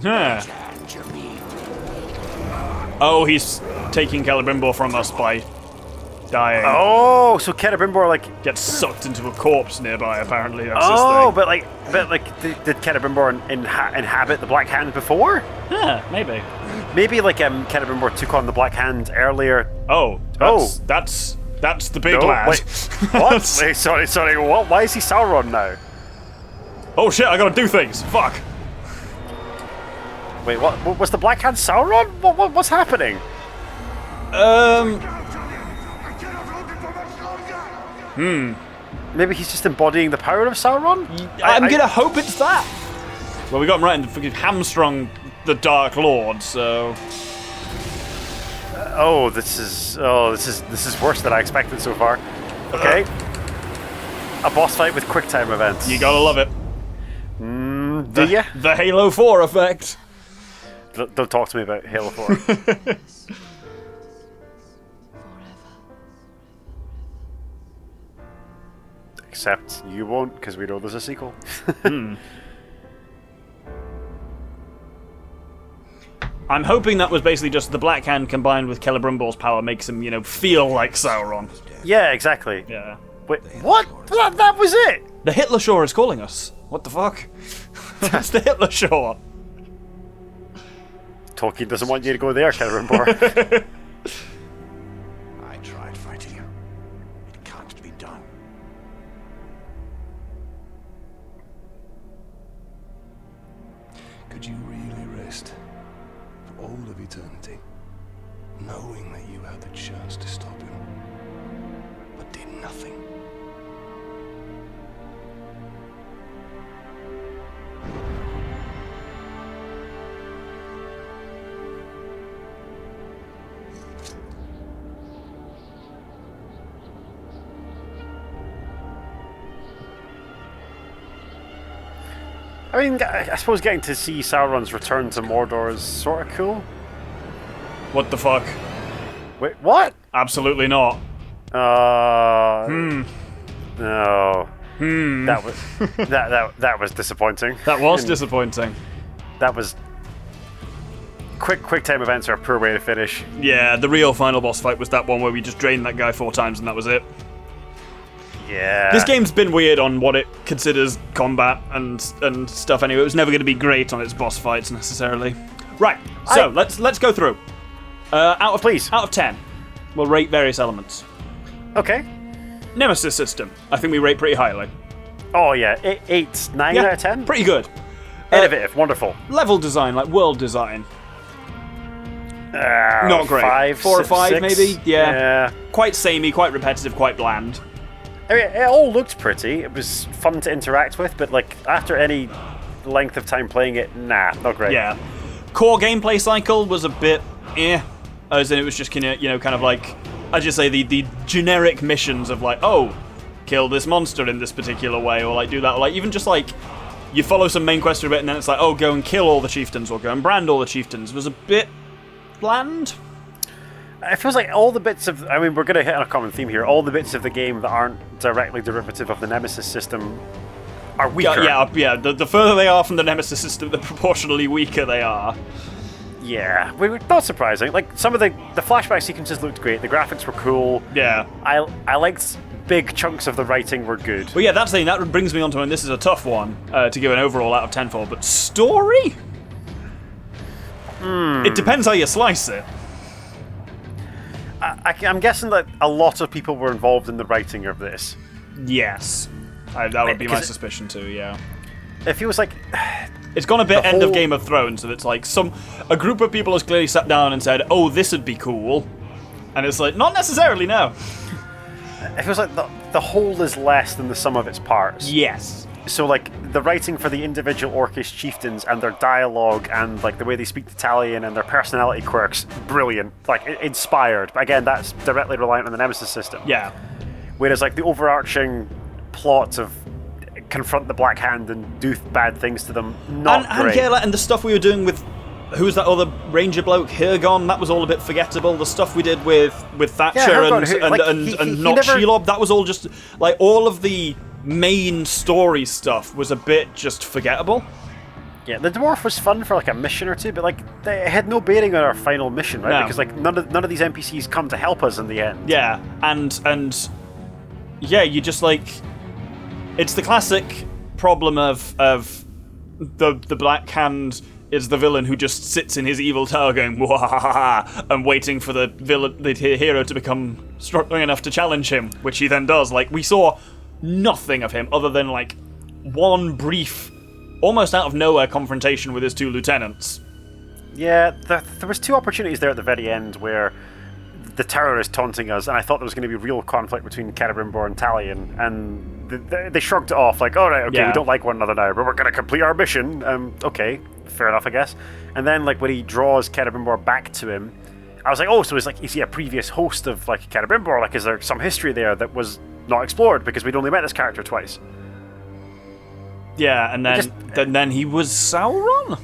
Yeah. And you mean Oh, he's taking Celebrimbor from us by dying. Oh, so Celebrimbor, like... Gets sucked into a corpse nearby, apparently. That's Oh, his but did Celebrimbor inhabit the Black Hand before? thing. Yeah, maybe. Maybe like Celebrimbor took on the Black Hand earlier. Oh, that's the big lad. Wait, what? Wait, sorry. What? Why is he Sauron now? Oh shit, I gotta do things. Fuck. Wait, what? Was the Black Hand Sauron? What's happening? Maybe he's just embodying the power of Sauron? I'm gonna hope it's that. Well, we got him right in the fucking hamstrung the Dark Lord, so... This is worse than I expected so far. Okay. A boss fight with quick time events. You gotta love it. Do ya? The Halo 4 effect. Don't talk to me about Halo 4. Except you won't, because we know there's a sequel. I'm hoping that was basically just the Black Hand combined with Celebrimbor's power makes him, feel like Sauron. Yeah, exactly. Yeah. Wait, what? That was it? The Hitler Shore is calling us. What the fuck? That's the Hitler Shore. Tolkien doesn't want you to go there, Celebrimbor. I tried fighting you. It can't be done. Could you really rest for all of eternity, knowing that you had the chance to stop him, but did nothing? I mean, I suppose getting to see Sauron's return to Mordor is sort of cool. What the fuck? Wait, what? Absolutely not. No. That was that was disappointing. That was disappointing. That was quick time events are a poor way to finish. Yeah, the real final boss fight was that one where we just drained that guy 4 times and that was it. Yeah. This game's been weird on what it considers combat and stuff anyway. It was never going to be great on its boss fights necessarily. Right, so let's go through. Out of 10, we'll rate various elements. Okay. Nemesis System, I think we rate pretty highly. Oh yeah, 8, 9 out of 10? Pretty good. Innovative, wonderful. Level design, like world design. Not great. 5, 4 or 5 6. maybe? Yeah. Quite samey, quite repetitive, quite bland. I mean, it all looked pretty. It was fun to interact with, but like after any length of time playing it, nah, not great. Yeah. Core gameplay cycle was a bit as in it was just kind of like, I just say the generic missions of like, oh, kill this monster in this particular way, or like do that, or like even just like you follow some main quest for a bit and then it's like, oh, go and kill all the chieftains or go and brand all the chieftains, was a bit bland. It feels like all the bits of, I mean, we're going to hit on a common theme here, all the bits of the game that aren't directly derivative of the Nemesis system are weaker. Yeah. The further they are from the Nemesis system, the proportionally weaker they are. Yeah, not surprising. Like, some of the flashback sequences looked great, the graphics were cool. Yeah. I liked big chunks of the writing were good. Well, yeah, that brings me on to, and this is a tough one to give an overall out of 10 for, but story? It depends how you slice it. I'm guessing that a lot of people were involved in the writing of this. Yes. That would be my suspicion too, yeah. It feels like... It's gone a bit end of Game of Thrones, so it's like a group of people has clearly sat down and said, oh, this would be cool. And it's like, not necessarily, no. It feels like the whole is less than the sum of its parts. Yes. So, like, the writing for the individual Orcish chieftains and their dialogue and, like, the way they speak to Talion and their personality quirks, brilliant. Like, inspired. But again, that's directly reliant on the Nemesis system. Yeah. Whereas, like, the overarching plot of confront the Black Hand and do bad things to them, not great. And the stuff we were doing with... Who's that other ranger bloke? Hirgon, that was all a bit forgettable. The stuff we did with Thatcher Hirgon, and not Shelob, that was all just... Like, all of the main story stuff was a bit just forgettable. Yeah, the dwarf was fun for like a mission or two, but like it had no bearing on our final mission, right? No. Because like none of these NPCs come to help us in the end. Yeah, and yeah, you just like... It's the classic problem of the Black Hand is the villain who just sits in his evil tower going "Wahahaha" and waiting for the hero to become strong enough to challenge him, which he then does. Like, we saw nothing of him other than like one brief, almost out of nowhere confrontation with his two lieutenants. Yeah, there was two opportunities there at the very end where the terror is taunting us, and I thought there was going to be real conflict between Celebrimbor and Talion, and they shrugged it off like, all right, okay, we don't like one another now, but we're going to complete our mission. Okay, fair enough, I guess. And then, like, when he draws Celebrimbor back to him, I was like, oh, so is he a previous host of, like, Celebrimbor? Like, is there some history there that was not explored because we'd only met this character twice? Yeah, and then he was Sauron?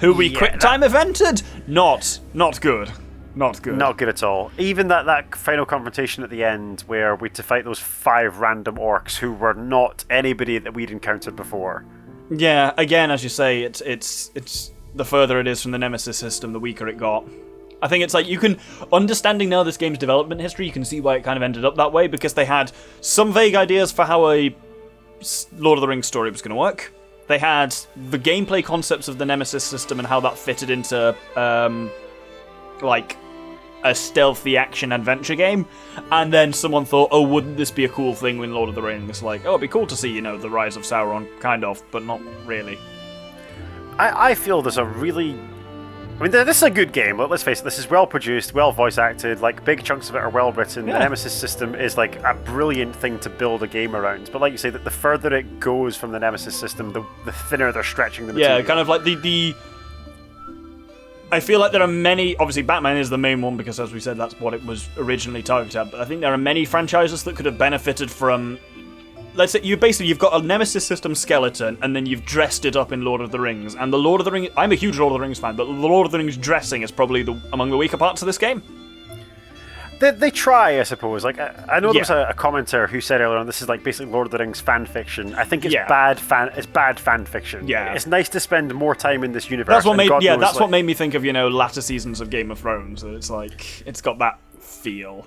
Who we quick time evented? Not good. Not good. Not good at all. Even that final confrontation at the end where we had to fight those 5 random orcs who were not anybody that we'd encountered before. Yeah, again, as you say, it's the further it is from the Nemesis system, the weaker it got. I think it's like you can, understanding now this game's development history, you can see why it kind of ended up that way, because they had some vague ideas for how a Lord of the Rings story was going to work. They had the gameplay concepts of the Nemesis system and how that fitted into, like, a stealthy action-adventure game, and then someone thought, oh, wouldn't this be a cool thing in Lord of the Rings? Like, oh, it'd be cool to see, the rise of Sauron, kind of, but not really. I feel there's a really... I mean, this is a good game, let's face it, this is well-produced, well-voice-acted, like, big chunks of it are well-written. Yeah. The Nemesis system is, like, a brilliant thing to build a game around, but like you say, that the further it goes from the Nemesis system, the thinner they're stretching the material. Yeah, kind of like the I feel like there are many... Obviously, Batman is the main one because, as we said, that's what it was originally targeted at. But I think there are many franchises that could have benefited from... Let's say you've got a Nemesis system skeleton, and then you've dressed it up in Lord of the Rings. And the Lord of the Rings... I'm a huge Lord of the Rings fan, but the Lord of the Rings dressing is probably among the weaker parts of this game. They try, I suppose. Like, I know there was a commenter who said earlier on, this is like basically Lord of the Rings fan fiction. I think it's bad fan fiction. Yeah, it's nice to spend more time in this universe. That's what what made me think of latter seasons of Game of Thrones. It's like it's got that feel.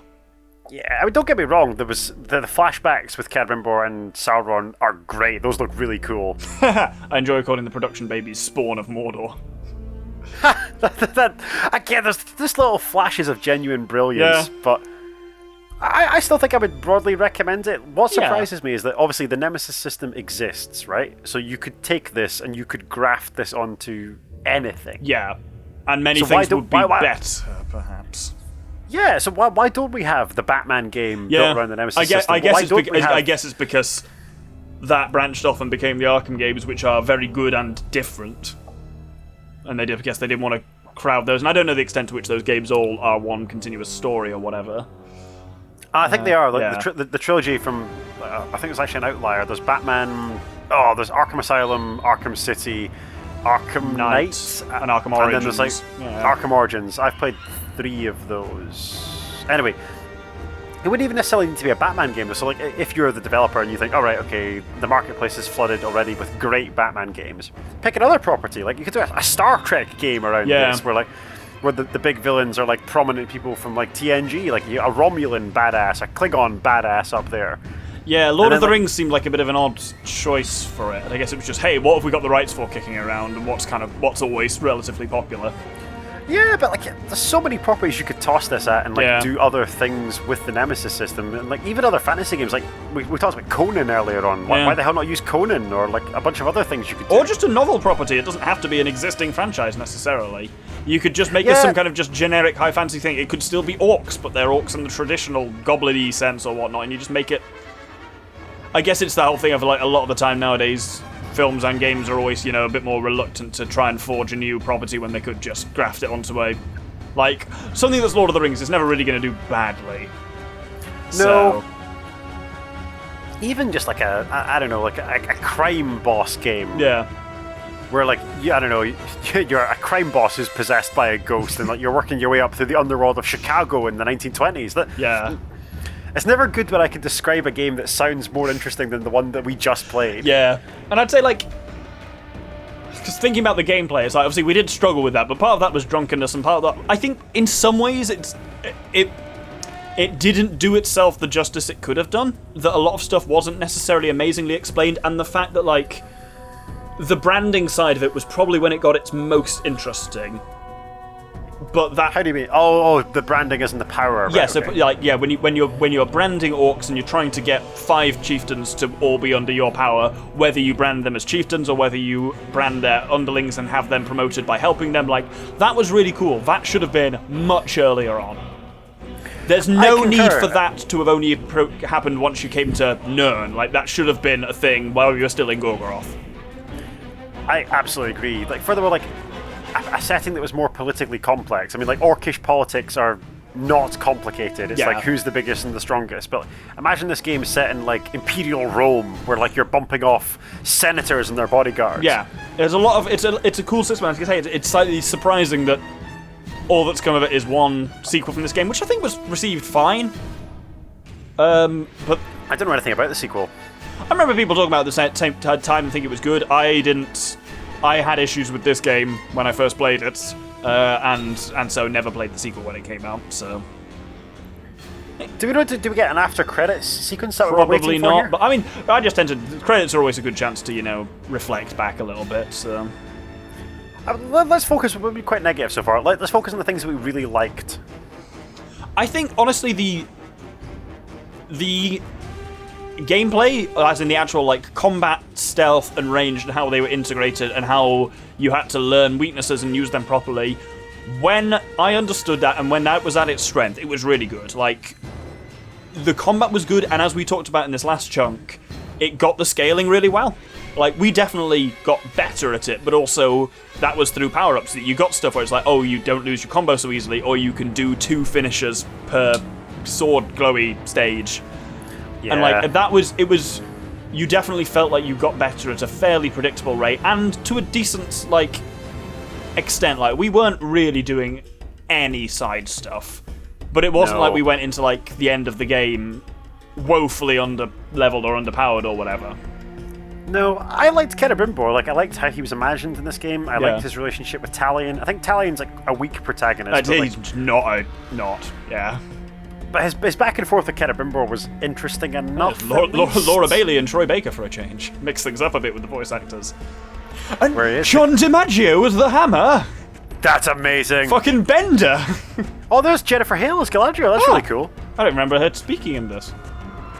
Yeah, I mean, don't get me wrong. There was the flashbacks with Celebrimbor and Sauron are great. Those look really cool. I enjoy calling the production babies Spawn of Mordor. Again, there's just little flashes of genuine brilliance, but I still think I would broadly recommend it. What surprises me is that obviously the Nemesis system exists, right? So you could take this and you could graft this onto anything. Yeah, and many things would be better, perhaps. Yeah, so why don't we have the Batman game built around the Nemesis system? I guess it's because that branched off and became the Arkham games, which are very good and different. And I guess they didn't want to crowd those. And I don't know the extent to which those games all are one continuous story or whatever. I think they are. Like the trilogy from, I think it's actually an outlier. There's Batman, there's Arkham Asylum, Arkham City, Arkham Knight, and Arkham Origins. And then there's Arkham Origins. I've played 3 of those. Anyway, it wouldn't even necessarily need to be a Batman game. So, like, if you're the developer and you think, all right, okay, the marketplace is flooded already with great Batman games, pick another property. Like, you could do a Star Trek game around this, where the big villains are like prominent people from like TNG, like a Romulan badass, a Klingon badass up there. Yeah, Lord of the Rings seemed like a bit of an odd choice for it. I guess it was just, hey, what have we got the rights for kicking around, and what's always relatively popular. Yeah, but like, there's so many properties you could toss this at and like do other things with the Nemesis system, and like even other fantasy games. Like we talked about Conan earlier on. Why the hell not use Conan or like a bunch of other things you could do? Or just a novel property. It doesn't have to be an existing franchise necessarily. You could just make this some kind of just generic high fantasy thing. It could still be orcs, but they're orcs in the traditional goblin-y sense or whatnot, and you just make it. I guess it's the whole thing of like a lot of the time nowadays. Films and games are always, a bit more reluctant to try and forge a new property when they could just graft it onto something that's Lord of the Rings is never really going to do badly. No. So. Even just like a crime boss game. Yeah. Where you're a crime boss who's possessed by a ghost, and like you're working your way up through the underworld of Chicago in the 1920s. It's never good when I can describe a game that sounds more interesting than the one that we just played. Yeah, and I'd say because thinking about the gameplay, it's like obviously we did struggle with that, but part of that was drunkenness, and part of that, I think, in some ways, it didn't do itself the justice it could have done. That a lot of stuff wasn't necessarily amazingly explained, and the fact that the branding side of it was probably when it got its most interesting. But that. How do you mean? Oh, the branding isn't the power. Yeah, so when you're branding orcs and you're trying to get 5 chieftains to all be under your power, whether you brand them as chieftains or whether you brand their underlings and have them promoted by helping them, that was really cool. That should have been much earlier on. There's no need for that to have only happened once you came to Nirn. That should have been a thing while you were still in Gorgoroth. I absolutely agree. Furthermore, a setting that was more politically complex. I mean, orcish politics are not complicated. It's who's the biggest and the strongest. But imagine this game set in Imperial Rome, where you're bumping off senators and their bodyguards. Yeah, there's a lot of it's a cool system. I was gonna say it's slightly surprising that all that's come of it is one sequel from this game, which I think was received fine. But I don't know anything about the sequel. I remember people talking about it at the same time and think it was good. I didn't. I had issues with this game when I first played it, and so never played the sequel when it came out. So, do we get an after credits sequence? That probably we're not. Here? But I mean, I just tend to. Credits are always a good chance to reflect back a little bit. So, let's focus. We'll be quite negative so far. Let's focus on the things that we really liked. I think honestly the gameplay, as in the actual combat, stealth, and range, and how they were integrated, and how you had to learn weaknesses and use them properly. When I understood that, and when that was at its strength, it was really good. The combat was good, and as we talked about in this last chunk, it got the scaling really well. We definitely got better at it, but also that was through power-ups. That you got stuff where it's you don't lose your combo so easily, or you can do 2 finishers per sword glowy stage. Yeah. And it was you definitely felt like you got better at a fairly predictable rate, and to a decent extent. We weren't really doing any side stuff, but it wasn't like we went into the end of the game woefully under-leveled or underpowered or whatever. No, I liked Celebrimbor. I liked how he was imagined in this game. I liked his relationship with Talion. I think Talion's a weak protagonist. He's not. Yeah. but his back and forth with Celebrimbor was interesting enough. Laura Bailey and Troy Baker for a change. Mix things up a bit with the voice actors. And Where is John DiMaggio was the hammer. That's amazing. Fucking Bender. Oh, there's Jennifer Hale as Galadriel. That's really cool. I don't remember her speaking in this.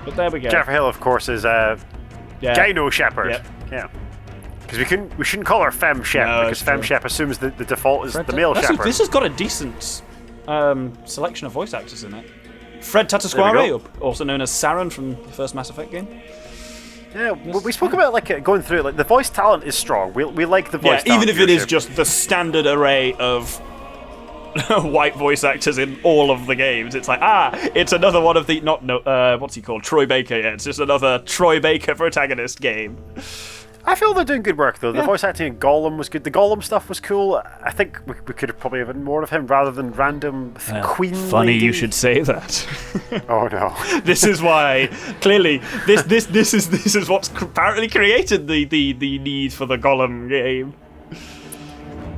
But there we go. Jennifer Hale, of course, is Gyno Shepherd. Yep. Yeah. Because we shouldn't call her Femme Shep, No, because it's Femme true. Shep assumes that the default is the male Actually, shepherd. this has got a decent selection of voice actors in it. Fred There Tatasciore, also known as Saren from the first Mass Effect game. Yeah, we spoke about going through it. Like the voice talent is strong. We like the voice. Yeah, even talent if it is viewership. just the standard array of white voice actors in all of the games, it's like it's another one of the what's he called, Troy Baker. Yeah, it's just another Troy Baker protagonist game. I feel they're doing good work though. The Yeah. voice acting in Gollum was good. The Gollum stuff was cool. I think we could have probably had more of him rather than random Queen. Funny lady. you should say that. Oh no. This is why clearly this is what's apparently created the need for the Gollum game.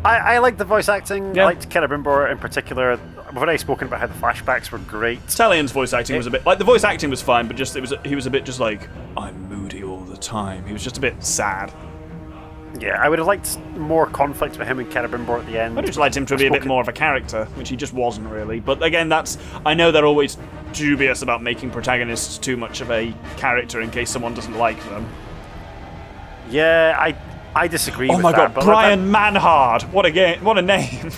I like the voice acting. Yeah. I liked Celebrimbor in particular. We've already spoken about how the flashbacks were great. Talion's voice acting was a bit like the voice acting was fine, but just he was a bit just like I'm moody all the time. He was just a bit sad. Yeah, I would have liked more conflict with him and Celebrimbor at the end. I'd just liked him to be a bit more of a character, which he just wasn't really. But again, I know they're always dubious about making protagonists too much of a character in case someone doesn't like them. Yeah, I disagree Oh with my that. god, Brian Manhard! What a name!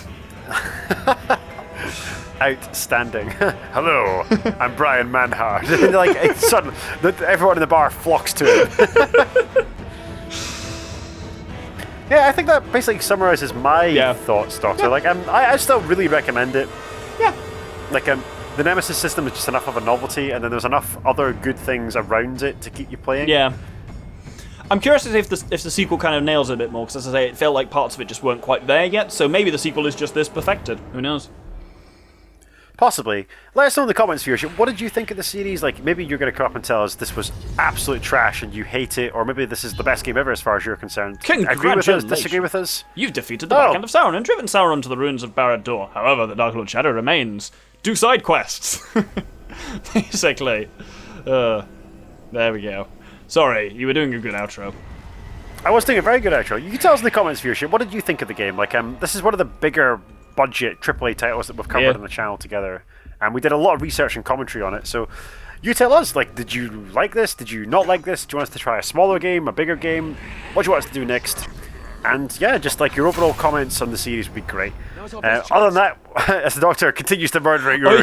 Outstanding. Hello, I'm Brian Manhard. Like it's sudden, everyone in the bar flocks to him. Yeah, I think that basically summarizes my thoughts, Doctor. Yeah. Like, I still really recommend it. Yeah. Like, the Nemesis system is just enough of a novelty, and then there's enough other good things around it to keep you playing. Yeah. I'm curious to see if the sequel kind of nails it a bit more, because as I say, it felt like parts of it just weren't quite there yet, so maybe the sequel is just this perfected. Who knows? Possibly. Let us know in the comments, viewership. What did you think of the series? Like, maybe you're going to come up and tell us this was absolute trash and you hate it, or maybe this is the best game ever as far as you're concerned. Agree with us? Congratulations. Disagree with us? You've defeated the Black Hand of Sauron and driven Sauron to the ruins of Barad-dûr. However, the Dark Lord Shadow remains. Do side quests. Basically. There we go. Sorry, you were doing a good outro. I was doing a very good outro. You can tell us in the comments, viewership. What did you think of the game? Like, this is one of the bigger budget AAA titles that we've covered on the channel together, and we did a lot of research and commentary on it. So, you tell us. Like, did you like this? Did you not like this? Do you want us to try a smaller game, a bigger game? What do you want us to do next? And yeah, just like your overall comments on the series would be great. Other than that, as the Doctor continues to murder at your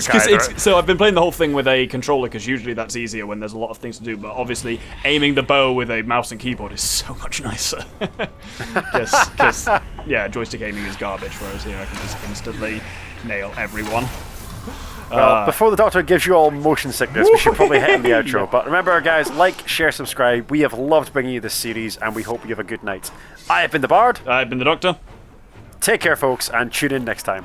So I've been playing the whole thing with a controller because usually that's easier when there's a lot of things to do. But obviously, aiming the bow with a mouse and keyboard is so much nicer. Because yeah, joystick aiming is garbage. Whereas here I can just instantly nail everyone. Well, before the Doctor gives you all motion sickness, we should probably hit in the outro. But remember, guys, like, share, subscribe. We have loved bringing you this series, and we hope you have a good night. I have been the Bard. I've been the Doctor. Take care, folks, and tune in next time.